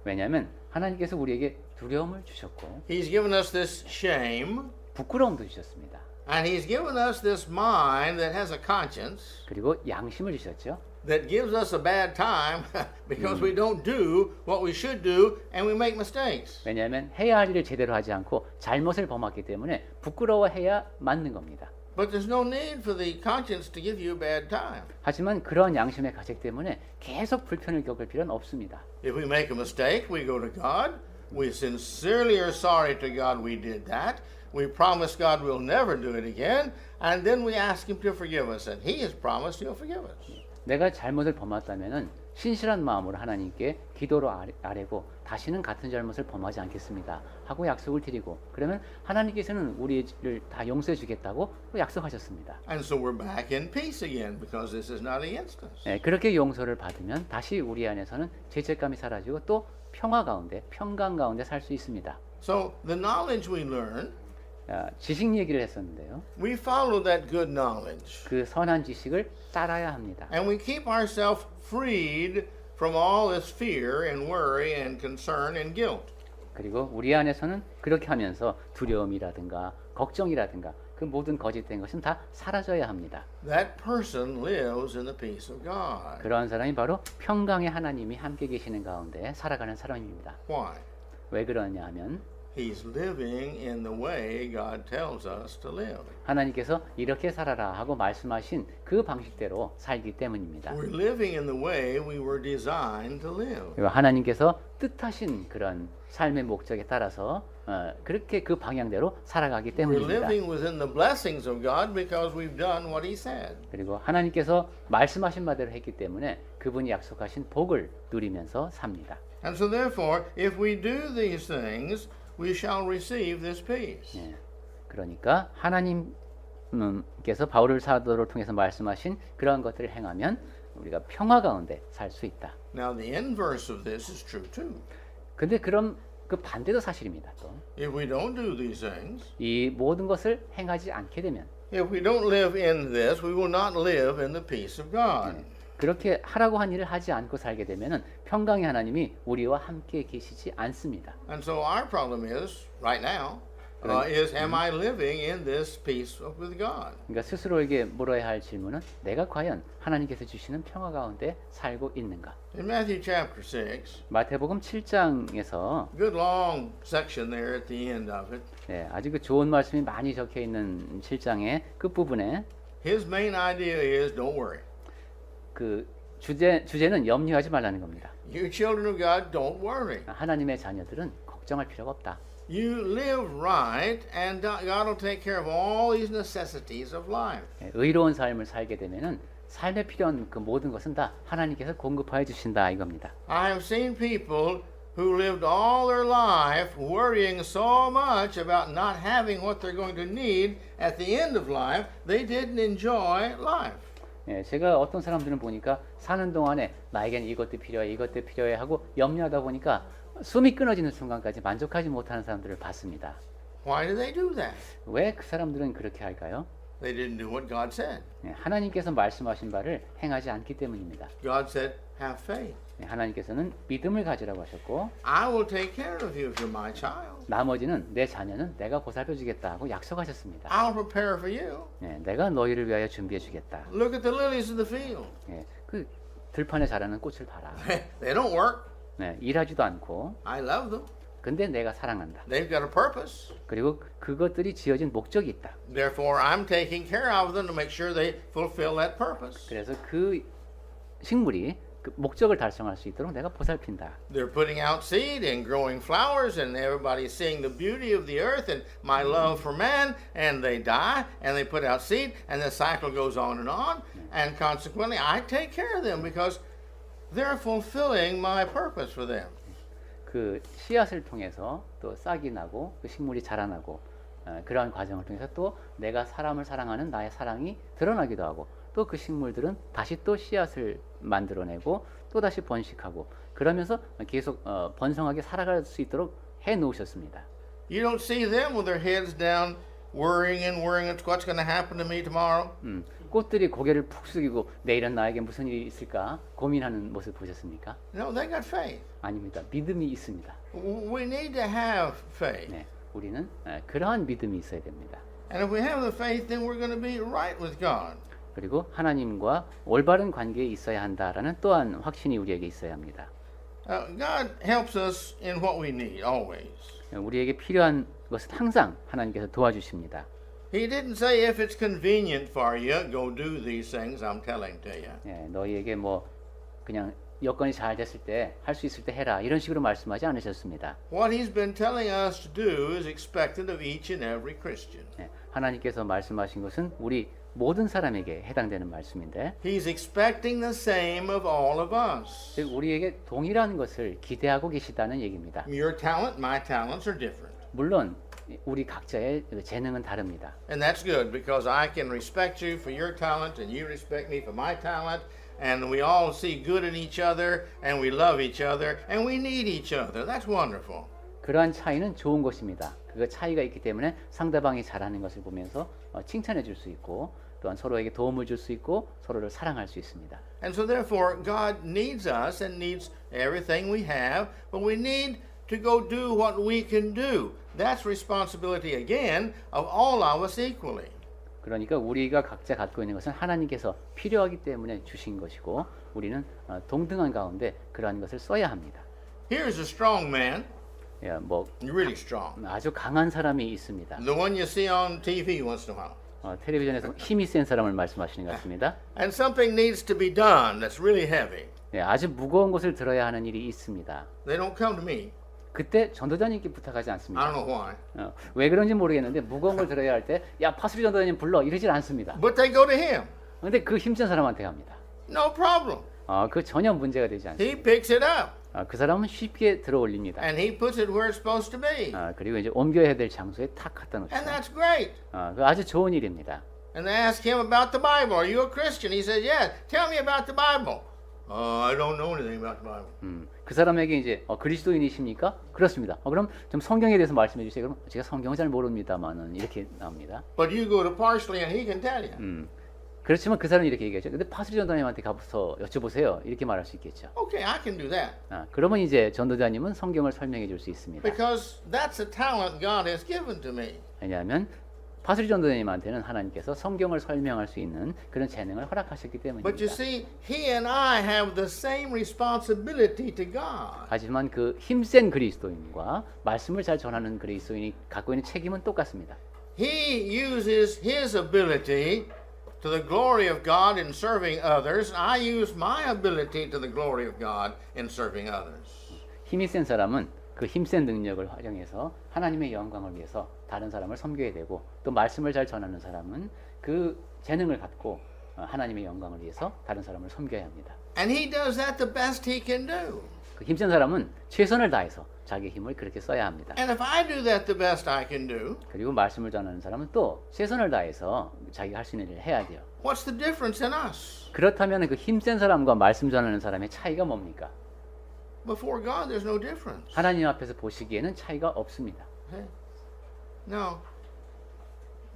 왜냐하면 하나님께서 우리에게 두려움을 주셨고 He's given us this shame. 부끄러움도 주셨습니다. And He's given us this mind that has a conscience 그리고 양심을 주셨죠. that gives us a bad time because we don't do what we should do and we make mistakes. 왜냐하면 해야 할 일을 제대로 하지 않고 잘못을 범했기 때문에 부끄러워해야 맞는 겁니다. But there's no need for the conscience to give you a bad time. 하지만 그러한 양심의 가책 때문에 계속 불편을 겪을 필요는 없습니다. If we make a mistake, we go to God. We sincerely are sorry to God we did that. We promise God we'll never do it again. And then we ask Him to forgive us. And He has promised He'll forgive us. 내가 잘못을 범했다면은 신실한 마음으로 하나님께 기도로 아뢰고 다시는 같은 잘못을 범하지 않겠습니다 하고 약속을 드리고 그러면 하나님께서는 우리를 다 용서해 주겠다고 약속하셨습니다. And so we're back in peace again because this is not against us. 네, 그렇게 용서를 받으면 다시 우리 안에서는 죄책감이 사라지고 또 평화 가운데 평강 가운데 살 수 있습니다. So the knowledge we learn, 지식 얘기를 했었는데요. we follow that good knowledge. 그 선한 지식을 따라야 합니다. And we keep ourselves freed from all this fear and worry and concern and guilt. 그리고 우리 안에서는 그렇게 하면서 두려움이라든가 걱정이라든가 그 모든 거짓된 것은 다 사라져야 합니다. That person lives in the peace of God. 그러한 사람이 바로 평강의 하나님이 함께 계시는 가운데 살아가는 사람입니다. Why? 왜 그러냐 하면 He's living in the way God tells us to live. 하나님께서 이렇게 살아라 하고 말씀하신 그 방식대로 살기 때문입니다. We're living in the way we were designed to live. 그리고 하나님께서 뜻하신 그런 삶의 목적에 따라서 그렇게 그 방향대로 살아가기 We're 때문입니다. living within the blessings of God because we've done what He said. 그리고 하나님께서 말씀하신 바대로 했기 때문에 그분이 약속하신 복을 누리면서 삽니다. And so therefore, if we do these things, we shall receive this peace. 예, 그러니까 하나님께서 바울을 사도를 통해서 말씀하신 그러한 것들을 행하면 우리가 평화 가운데 살 수 있다. Now the inverse of this is true too. 근데 그럼 그 반대도 사실입니다. 또 If we don't do these things, 이 모든 것을 행하지 않게 되면 if we don't live in this, we will not live in the peace of God. 그렇게 하라고 한 일을 하지 않고 살게 되면은 평강의 하나님이 우리와 함께 계시지 않습니다. And so our problem is, right now, is am I living in this peace with God? 그러니까 스스로에게 물어야 할 질문은 내가 과연 하나님께서 주시는 평화 가운데 살고 있는가? In Matthew chapter 6, 마태복음 7장에서 good long section there at the end of it, 네, 아주 그 좋은 말씀이 많이 적혀 있는 7장의 끝 부분에 his main idea is don't worry. 그 주제는 염려하지 말라는 겁니다. You children of God, don't worry. 하나님의 자녀들은 걱정할 필요가 없다. You live right, and God will take care of all these necessities of life. 예, 의로운 삶을 살게 되면은 삶에 필요한 그 모든 것은 다 하나님께서 공급하여 주신다 이겁니다. I have seen people who lived all their life worrying so much about not having what they're going to need at the end of life, they didn't enjoy life. 예, 제가 어떤 사람들은 보니까 사는 동안에 나에게는 이것도 필요해, 이것도 필요해 하고 염려하다 보니까 숨이 끊어지는 순간까지 만족하지 못하는 사람들을 봤습니다. Why do they do that? 왜 그 사람들은 그렇게 할까요? They didn't do what God said. 하나님께서 말씀하신 바를 행하지 않기 때문입니다. God said, have faith. 하나님께서는 믿음을 가지라고 하셨고 I will take care of you if you're my child. 나머지는 내 자녀는 내가 보살펴 주겠다 하고 약속하셨습니다. I'll prepare for you. 내가 너희를 위하여 준비해 주겠다. Look at the lilies of the field. 그 들판에 자라는 꽃을 봐라. They don't work. 일하지도 않고 I love them. 근데 내가 사랑한다. They've got a purpose. 그리고 그것들이 지어진 목적이 있다. Therefore, I'm taking care of them to make sure they fulfill that purpose. 그래서 그 식물이 그 목적을 달성할 수 있도록 내가 보살핀다. They're putting out seed and growing flowers, and everybody's seeing the beauty of the earth and my love for man, and they die, and they put out seed, and the cycle goes on, and consequently, I take care of them because they're fulfilling my purpose for them. 그 씨앗을 통해서 또 싹이 나고 그 식물이 자라나고 그러한 과정을 통해서 또 내가 사람을 사랑하는 나의 사랑이 드러나기도 하고 또 그 식물들은 다시 또 씨앗을 만들어내고 또 다시 번식하고 그러면서 계속 번성하게 살아갈 수 있도록 해 놓으셨습니다. You don't see them with their heads down, worrying what's going to happen to me tomorrow. 꽃들이 고개를 푹 숙이고 내일은 나에게 무슨 일이 있을까 고민하는 모습 보셨습니까? No, they got faith. 아닙니다. 믿음이 있습니다. We need to have faith. 우리는 그러한 믿음이 있어야 됩니다. And if we have the faith, then we're going to be right with God. 그리고 하나님과 올바른 관계에 있어야 한다라는 또한 확신이 우리에게 있어야 합니다. God helps us in what we need always. 우리에게 필요한 것은 항상 하나님께서 도와주십니다. He didn't say if it's convenient for you, go do these things I'm telling to you. 너희에게 뭐 그냥 여건이 잘 됐을 때 할 수 있을 때 해라 이런 식으로 말씀하지 않으셨습니다. What he's been telling us to do is expected of each and every Christian. 하나님께서 말씀하신 것은 우리 모든 사람에게 해당되는 말씀인데 He's expecting the same of all of us. 즉 우리에게 동일한 것을 기대하고 계시다는 얘기입니다. Your talent, my talents are different. 물론 우리 각자의 재능은 다릅니다. And that's good because I can respect you for your talent and you respect me for my talent and we all see good in each other and we love each other and we need each other. That's wonderful. 그러한 차이는 좋은 것입니다. 그 차이가 있기 때문에 상대방이 잘하는 것을 보면서 칭찬해 줄 수 있고 또한 서로에게 도움을 줄 수 있고 서로를 사랑할 수 있습니다. And so therefore God needs us and needs everything we have, but we need to go do what we can do. That's responsibility again of all of us equally. 그러니까 우리가 각자 갖고 있는 것은 하나님께서 필요하기 때문에 주신 것이고 우리는 동등한 가운데 그러한 것을 써야 합니다. Here's a strong man, 뭐 really strong. 아주 강한 사람이 있습니다. The one you see on TV once in a while. 텔레비전에서 힘이 센 사람을 말씀하시는 것 같습니다. And something needs to be done that's really heavy. 아주 무거운 것을 들어야 하는 일이 있습니다. They don't come to me. 그때 전도자님께 부탁하지 I 않습니다. don't know why. 왜 그런지 모르겠는데 무거운 걸 들어야 할 때 야 파수리 전도자님 불러 이러질 않습니다. But they go to him. 근데 그 힘센 사람한테 갑니다. No problem. 그 전혀 문제가 되지 않습니다. He picks it up 그 사람은 쉽게 들어올립니다. and he puts it where it's supposed to be. 그리고 이제 옮겨야 될 장소에 탁 갖다 놓죠. And that's great. 그 아주 좋은 일입니다. And they ask him about the Bible. Are you a Christian? He says, yes. Tell me about the Bible. I don't know anything about the Bible. 그 사람에게 이제 그리스도인이십니까? 그렇습니다. 그럼 좀 성경에 대해서 말씀해 주세요. 그럼 제가 성경을 잘 모릅니다만은 이렇게 나옵니다. But you go to Parsley and he can tell you. 그렇지만 그 사람은 이렇게 얘기하죠. 근데 파수리 전도자님한테 가서 여쭤보세요. 이렇게 말할 수 있겠죠. Okay, I can do that. 그러면 이제 전도자님은 성경을 설명해 줄 수 있습니다. Because that's a talent God has given to me. 왜냐하면 파수리 전도자님한테는 하나님께서 성경을 설명할 수 있는 그런 재능을 허락하셨기 때문입니다. But you see, he and I have the same responsibility to God. 하지만 그 힘센 그리스도인과 말씀을 잘 전하는 그리스도인이 갖고 있는 책임은 똑같습니다. He uses his ability to the glory of God in serving others. I use my ability to the glory of God in serving others. 힘이 센 사람은 그 힘센 능력을 활용해서 하나님의 영광을 위해서 다른 사람을 섬겨야 되고 또 말씀을 잘 전하는 사람은 그 재능을 갖고 하나님의 영광을 위해서 다른 사람을 섬겨야 합니다. And he does that the best he can do. 그 힘센 사람은 최선을 다해서 자기 힘을 그렇게 써야 합니다. And if I do that the best I can do, 그리고 말씀을 전하는 사람은 또 최선을 다해서 자기가 할 수 있는 일을 해야 돼요. what's the difference in us? 그렇다면 그 힘센 사람과 말씀 전하는 사람의 차이가 뭡니까? Before God, there's no difference. 하나님 앞에서 보시기에는 차이가 없습니다. Okay? No.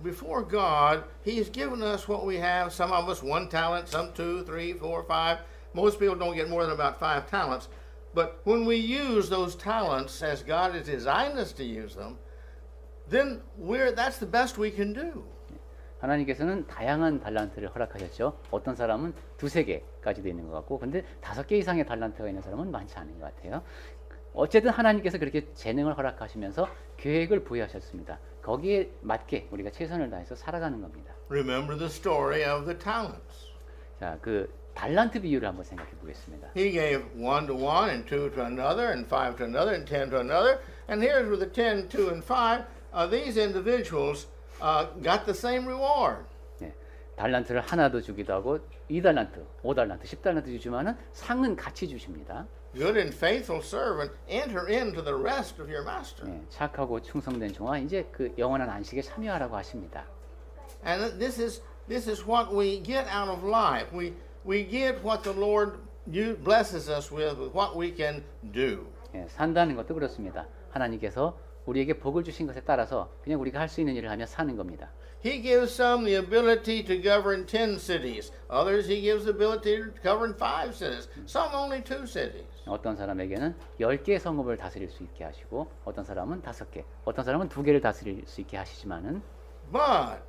before God, He's given us what we have. Some of us 1 talent, some 2, 3, 4, 5. Most people don't get more than about 5 talents. But when we use those talents as God has designed us to use them, then that's the best we can do. 하나님께서는 다양한 달란트를 허락하셨죠. 어떤 사람은 2, 3개까지도 있는 것 같고, 근데 5개 이상의 달란트가 있는 사람은 많지 않은 것 같아요. 어쨌든 하나님께서 그렇게 재능을 허락하시면서 계획을 부여하셨습니다. 거기에 맞게 우리가 최선을 다해서 살아가는 겁니다. Remember the story of the talents. 자, 그 달란트 비유를 한번 생각해 보겠습니다. He gave 1 to one, and 2 to another, and 5 to another, and 10 to another. And here's with the 10, 2, and 5. These individuals got the same reward. 네, 달란트를 하나도 주기도 하고 2달란트, 5달란트, 10달란트 주지만은 상은 같이 주십니다. Good and faithful servant, enter into the rest of your master. 네, 착하고 충성된 종아 이제 그 영원한 안식에 참여하라고 하십니다. And this is what we get out of life. We get what the Lord blesses us with what we can do. 예, 산다는 것도 그렇습니다. 하나님께서 우리에게 복을 주신 것에 따라서 그냥 우리가 할 수 있는 일을 하며 사는 겁니다. He gives some the ability to govern 10 cities. Others He gives the ability to govern 5 cities. Some only 2 cities. 어떤 사람에게는 10개의 성읍을 다스릴 수 있게 하시고 어떤 사람은 5개, 어떤 사람은 2개를 다스릴 수 있게 하시지만은 But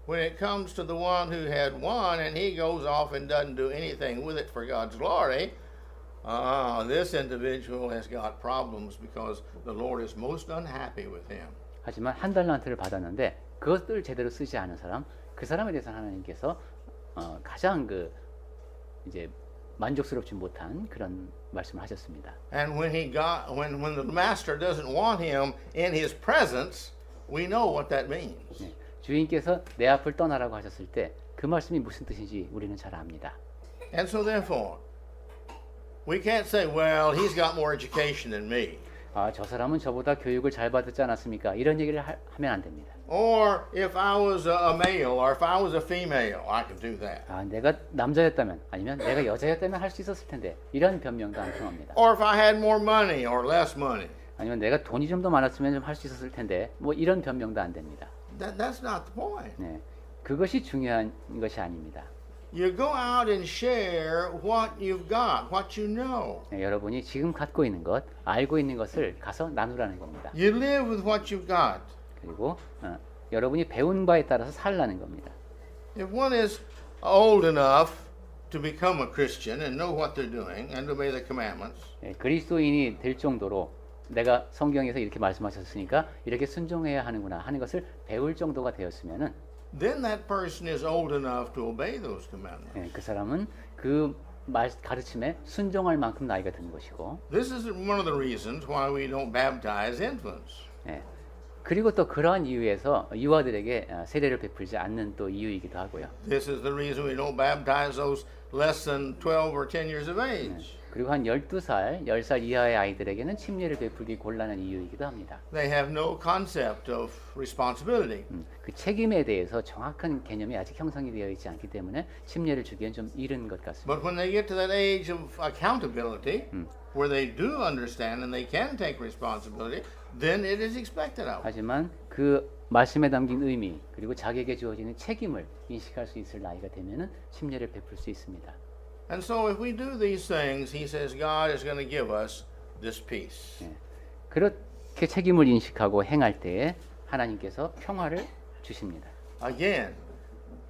when it comes to the one who had 1 and he goes off and doesn't do anything with it for God's glory, this individual has got problems because the Lord is most unhappy with him. 하지만 1달란트를 받았는데 그것을 제대로 쓰지 않은 사람, 그 사람에 대해서 하나님께서 가장 이제 만족스럽지 못한 그런 말씀을 하셨습니다. And when the master doesn't want him in his presence, we know what that means. 네, 주인께서 내 앞을 떠나라고 하셨을 때 그 말씀이 무슨 뜻인지 우리는 잘 압니다. And so therefore, we can't say, well, he's got more education than me. 아, 저 사람은 저보다 교육을 잘 받았지 않았습니까? 이런 얘기를 하면 안 됩니다. Or if I was a male or if I was a female, I could do that. 아, 내가 남자였다면 아니면 내가 여자였다면 할 수 있었을 텐데 이런 변명도 안 통합니다. Or if I had more money or less money. 아니면 내가 돈이 좀 더 많았으면 좀 할 수 있었을 텐데 뭐 이런 변명도 안 됩니다. That's not the point. 네, 그것이 중요한 것이 아닙니다. You go out and share what you've got, what you know. 네, 여러분이 지금 갖고 있는 것, 알고 있는 것을 가서 나누라는 겁니다. You live with what you've got. 그리고 여러분이 배운 바에 따라서 살라는 겁니다. If one is old enough to become a Christian and know what they're doing and obey the commandments, 네, 그리스도인이 될 정도로 내가 성경에서 이렇게 말씀하셨으니까 이렇게 순종해야 하는구나 하는 것을 배울 정도가 되었으면은 then that person is old enough to obey those commandments. 네, 그 사람은 그 가르침에 순종할 만큼 나이가 든 것이고. This is one of the reasons why we don't baptize infants. 네, 그리고 또 그러한 이유에서 유아들에게 세례를 베풀지 않는 또 이유이기도 하고요. This is the reason we don't baptize those less than 12 or 10 years of age. 그리고 한 12살, 10살 이하의 아이들에게는 침례를 베풀기 곤란한 이유이기도 합니다. They have no concept of responsibility. 그 책임에 대해서 정확한 개념이 아직 형성이 되어 있지 않기 때문에 침례를 주기엔 좀 이른 것 같습니다. But when they get to that age of accountability, where they do understand and they can take responsibility, then it is expected of them. 하지만 그 말씀에 담긴 의미 그리고 자기에게 주어지는 책임을 인식할 수 있을 나이가 되면은 침례를 베풀 수 있습니다. And so if we do these things, he says God is going to give us this peace. 예, 그렇게 책임을 인식하고 행할 때에 하나님께서 평화를 주십니다. Again,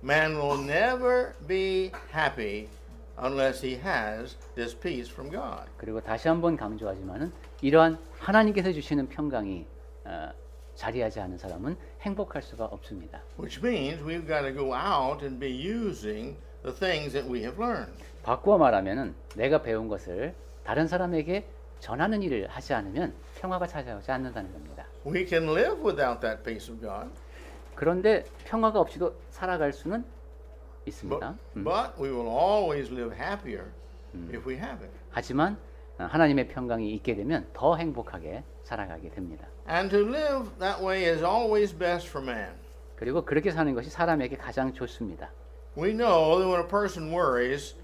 man will never be happy unless he has this peace from God. 그리고 다시 한번 강조하지만은 이러한 하나님께서 주시는 평강이 자리하지 않은 사람은 행복할 수가 없습니다. Which means we've got to go out and be using the things that we have learned. 바꾸어 말하면은 내가 배운 것을 다른 사람에게 전하는 일을 하지 않으면 평화가 찾아오지 않는다는 겁니다. We can live without that peace of God, 그런데 평화가 없이도 살아갈 수는 있습니다. but we will always live happier if we have it. 하지만 하나님의 평강이 있게 되면 더 행복하게 살아가게 됩니다. And to live that way is always best for man. 그리고 그렇게 사는 것이 사람에게 가장 좋습니다. We know that when a person worries,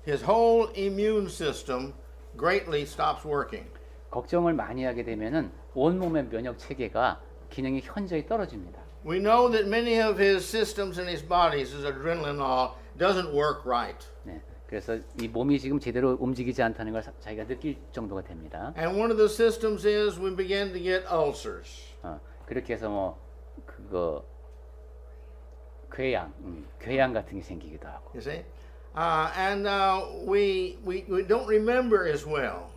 his whole immune system greatly stops working. 걱정을 많이 하게 되면은 온몸의 면역 체계가 기능이 현저히 떨어집니다. We know that many of his systems in his bodies, his adrenaline doesn't work right. 네, 그래서 이 몸이 지금 제대로 움직이지 않다는 걸 자기가 느낄 정도가 됩니다. And one of the systems is we begin to get ulcers. 그렇게 해서 뭐 그거 궤양 같은 게 생기기도 하고. You see? And we don't remember as well.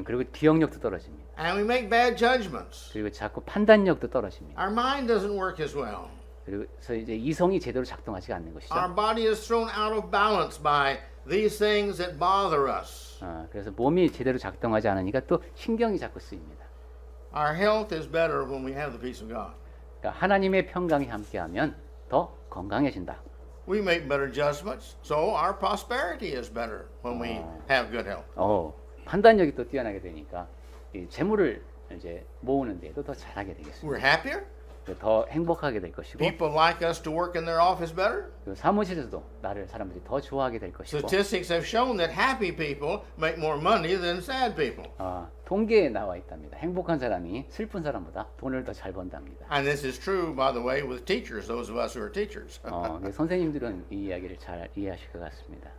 그리고 기억력도 떨어집니다. And we make bad judgments. 그리고 자꾸 판단력도 떨어집니다. Our mind doesn't work as well. 그래서 이제 이성이 제대로 작동하지 않는 것이죠. Our body is thrown out of balance by these things that bother us. 그래서 몸이 제대로 작동하지 않으니까 또 신경이 자꾸 쓰입니다. Our health is better when we have the peace of God. 그러니까 하나님의 평강이 함께하면 더 건강해진다. We make better judgments, so our prosperity is better when we have good health. 판단력이 또 뛰어나게 되니까 이 재물을 이제 모으는 데에도 더 잘하게 되겠습니다. We're happier. 더 행복하게 될 것이고 People like us to work in their office better. 그리고 사무실에서도 나를 사람들이 더 좋아하게 될 것이고 Statistics have shown that happy people make more money than sad people. 통계에 나와 있답니다. 행복한 사람이 슬픈 사람보다 돈을 더 잘 번답니다. And this is true, by the way, with teachers, those of us who are teachers. 선생님들은 이 이야기를 잘 이해하실 것 같습니다.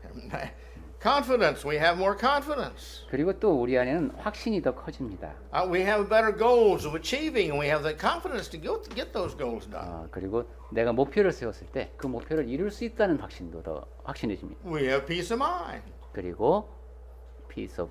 Confidence, we have more confidence. 그리고 또 우리 안에는 확신이 더 커집니다. We have better goals of achieving, and we have the confidence to get those goals done. 그리고 내가 목표를 세웠을 때 그 목표를 이룰 수 있다는 확신도 더 확신해집니다. We have peace of mind. 그리고 peace of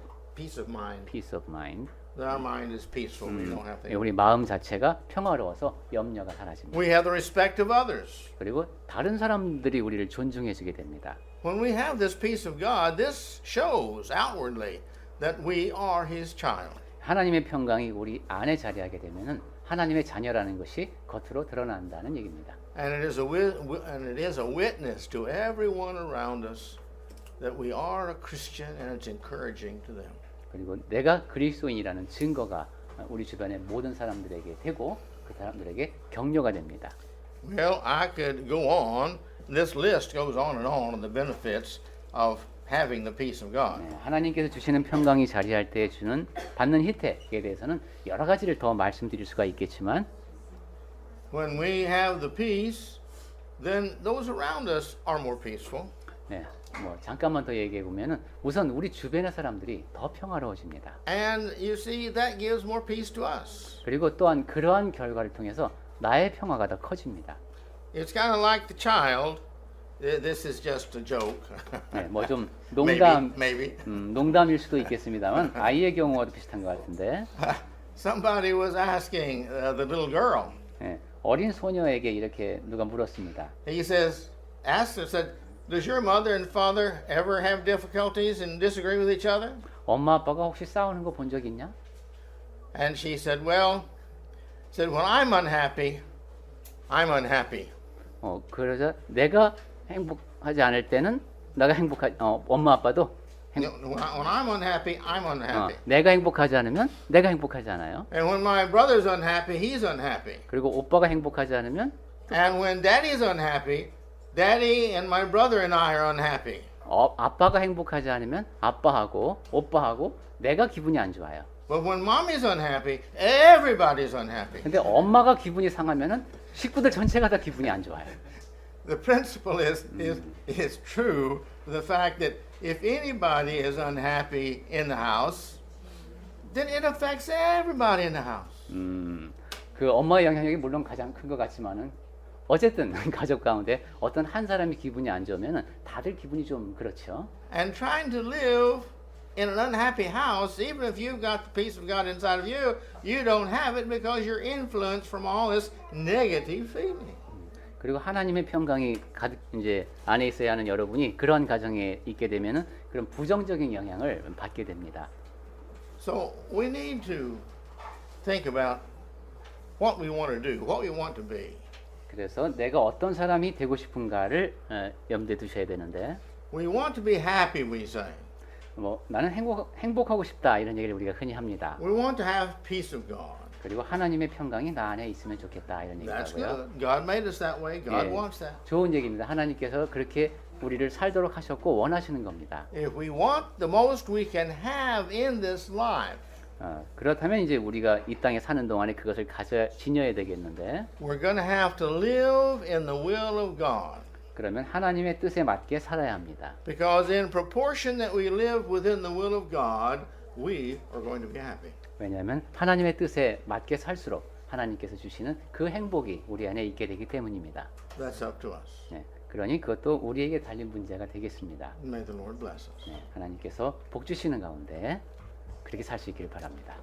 mind. That our mind is peaceful. We don't have to. 우리 마음 자체가 평화로워서 염려가 사라집니다. We have the respect of others. 그리고 다른 사람들이 우리를 존중해주게 됩니다. When we have this peace of God, this shows outwardly that we are His child. 하나님의 평강이 우리 안에 자리하게 되면은 하나님의 자녀라는 것이 겉으로 드러난다는 얘기입니다. And it is a witness to everyone around us that we are a Christian, and it's encouraging to them. 그리고 내가 그리스도인이라는 증거가 우리 주변의 모든 사람들에게 되고 그 사람들에게 격려가 됩니다. Well, I could go on. This list goes on of the benefits of having the peace of God. 하나님께서 주시는 평강이 자리할 때 주는 받는 혜택에 대해서는 여러 가지를 더 말씀드릴 수가 있겠지만 When we have the peace, then those around us are more peaceful. 잠깐만 더 얘기해 보면은 우선 우리 주변의 사람들이 더 평화로워집니다. And you see, that gives more peace to us. 그리고 또한 그러한 결과를 통해서 나의 평화가 더 커집니다. It's kind of like the child. This is just a joke. 뭐 좀 maybe. 농담일 수도 있겠습니다만 아이의 경우와도 비슷한 것 같은데. Somebody was asking the little girl. 어린 소녀에게 이렇게 누가 물었습니다. He said, "Does your mother and father ever have difficulties and disagree with each other?" 엄마 아빠가 혹시 싸우는 거 본 적 있냐? And she said, "When I'm unhappy, I'm unhappy." 그러자 내가 행복하지 않을 때는 엄마 아빠도 When I'm unhappy, I'm unhappy. 내가 행복하지 않으면 내가 행복하지 않아요. And when my brother's unhappy, he's unhappy. 그리고 오빠가 행복하지 않으면 And when daddy's unhappy, daddy and my brother and I are unhappy. 아빠가 행복하지 않으면 아빠하고 오빠하고 내가 기분이 안 좋아요. But when mommy's unhappy, everybody's unhappy. 근데 엄마가 기분이 상하면은 식구들 전체가 다 기분이 안 좋아요. The principle is true. The fact that if anybody is unhappy in the house, then it affects everybody in the house. 그 엄마의 영향력이 물론 가장 큰 것 같지만은 어쨌든 가족 가운데 어떤 한 사람이 기분이 안 좋으면은 다들 기분이 좀 그렇죠. And trying to live in an unhappy house, even if you've got the peace of God inside of you, you don't have it because you're influenced from all this negative feeling. 그리고 하나님의 평강이 가득 이제 안에 있어야 하는 여러분이 그런 가정에 있게 되면은 그런 부정적인 영향을 받게 됩니다. So we need to think about what we want to do, what we want to be. 그래서 내가 어떤 사람이 되고 싶은가를 염두에 두셔야 되는데. We want to be happy, we say. 나는 행복하고 싶다 이런 얘기를 우리가 흔히 합니다. We want to have peace of God. 그리고 하나님의 평강이 나 안에 있으면 좋겠다 이런 That's 얘기하고요. good. God made us that way. God wants that. 좋은 얘기입니다. 하나님께서 그렇게 우리를 살도록 하셨고 원하시는 겁니다. If we want the most we can have in this life, 그렇다면 이제 우리가 이 땅에 사는 동안에 그것을 지녀야 되겠는데 we're going to have to live in the will of God. 그러면 하나님의 뜻에 맞게 살아야 합니다. Because in proportion that we live within the will of God, we are going to be happy. 왜냐하면 하나님의 뜻에 맞게 살수록 하나님께서 주시는 그 행복이 우리 안에 있게 되기 때문입니다. That's up to us. 네, 그러니 그것도 우리에게 달린 문제가 되겠습니다. May the Lord bless us. 네, 하나님께서 복 주시는 가운데 그렇게 살 수 있기를 바랍니다.